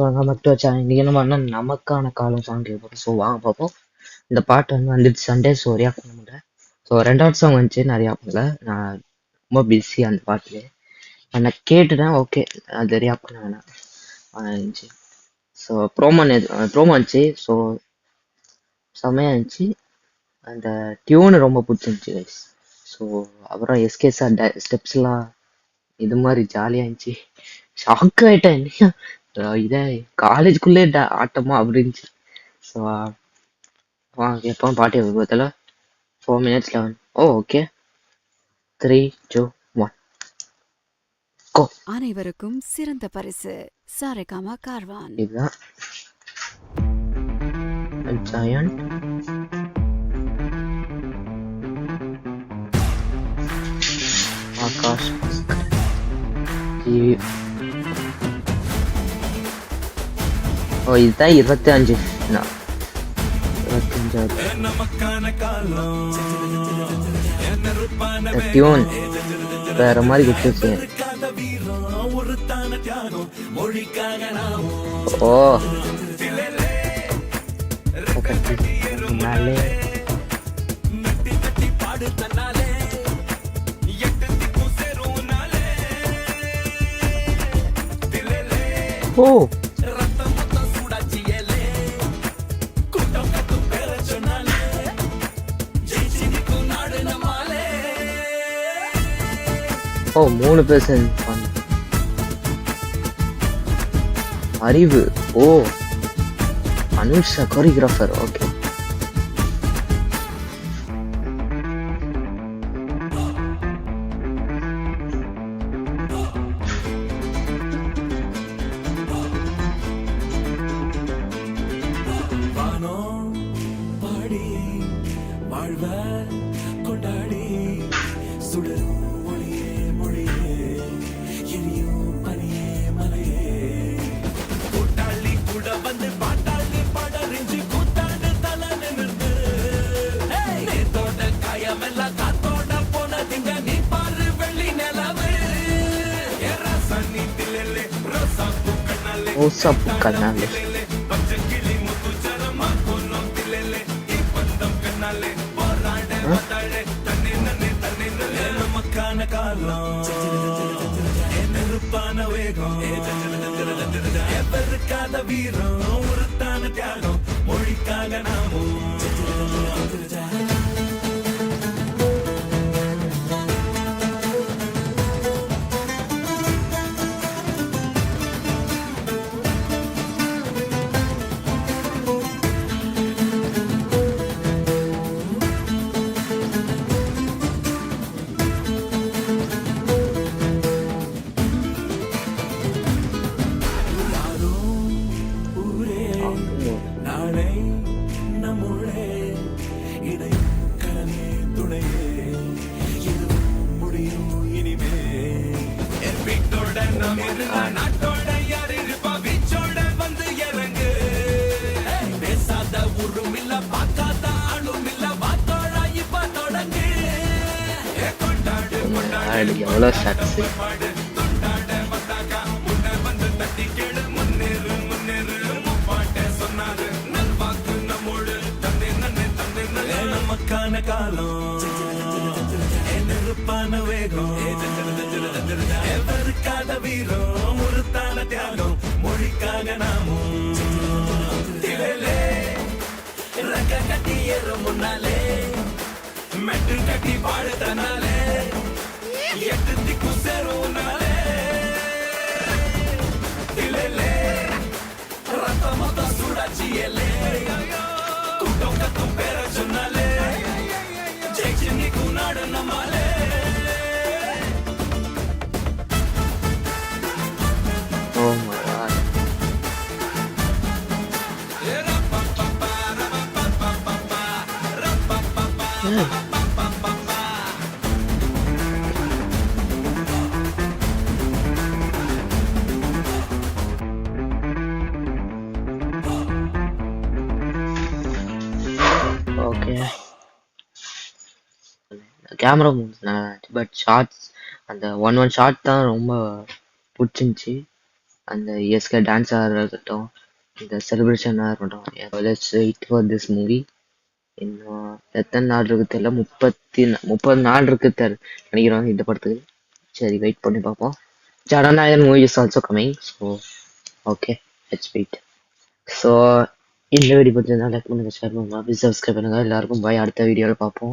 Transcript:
வாங்க மட்டும் வச்சா இன்னைக்கு நம்ம அண்ணன் நமக்கான காலம் சாங் கேட்போம். ஸோ வாங்க பார்ப்போம். இந்த பாட்டு வந்துச்சு சண்டே, ஸோ ரியாக்ட் பண்ண முடியல. ஸோ 2வது சாங் வந்துச்சு, நான் ரியாக்ட் பண்ணல. நான் ரொம்ப பிஸி அந்த பாட்டுலேயே. நான் கேட்டுட்டேன், ஓகே அது ரியாக்ட் பண்ண வேணாம் இருந்துச்சு. ஸோ ப்ரோமோ இருந்துச்சு, ஸோ செம்மையாக இருந்துச்சு. அந்த டியூனு ரொம்ப பிடிச்சிருந்துச்சி கைஸ். ஸோ அப்புறம் எஸ்கே சார் ஸ்டெப்ஸ்லாம் இது மாதிரி ஜாலியாக இருந்துச்சு. ஷாக் ஆகிட்டேன், இல்லையா இதே காலேஜுக்குள்ளே ஆட்டமா அப்படி இருந்துச்சு. ஸோ எப்போ பாட்டு விபத்தில் 4 minutes 11. ஓகே 3 2 1 கோ. அனைவருக்கும் சிறந்த பரிசு சாரேகாமா கார்வான். இதுதான் ஜாயண்ட். ஆகாஷ் ஓ இதுதான் 25. 25 டியூன் வேற மாதிரி கொடுத்துருச்சு. ஓ நாளே ஓ ஓ 3% அறிவு. ஓ அனுஷா கோரியோகிராஃபர். ஓகே ஓசாப்பு கண்ணாலே வீரம் ஒருத்தான தியாகம் மொழிக்காக நாமும் எவ்வளோ ஷாட்ஸ். நமக்கான காலம் நெருப்பான வேகம் எவருக்காத வீரம் ஒருத்தான தியாகம் மொழிக்காக நாமும் ரக்க கட்டி ஏறும் முன்னாலே மெட்டு கட்டி பாடுதனாலே எட்டு திக்கும் சேருனாலே ரத்த மொத்த சுடாச்சியலே கூட்டம் கத்தும் பேர சொன்னாலே ஜெயிச்சு நிக்கும் நாடு நம்மாலே. Oh my God. Camera moves நல்லா இருந்துச்சு. பட் ஷார்ட்ஸ் அந்த ஒன் ஷார்ட் தான் ரொம்ப பிடிச்சிருந்துச்சி. அந்த எஸ்கே டான்ஸ் ஆடுறதா இருக்கட்டும், இந்த செலிப்ரேஷனாக இருக்கட்டும். Let's wait for this movie. இன்னும் எத்தனை நாள் இருக்கு தெரியல. 30 நாள் இருக்கு நினைக்கிறோம் இந்த படத்துக்கு. சரி, வெயிட் பண்ணி பார்ப்போம். Jananayagan movie is also coming. So okay, let's wait. So இந்த வீடியோ பற்றி லைக் பண்ணுங்க, ஷேர் பண்ணுங்க, சப்ஸ்கிரைப் பண்ணுங்க. எல்லாருக்கும் பாய். அடுத்த வீடியோவில் பார்ப்போம்.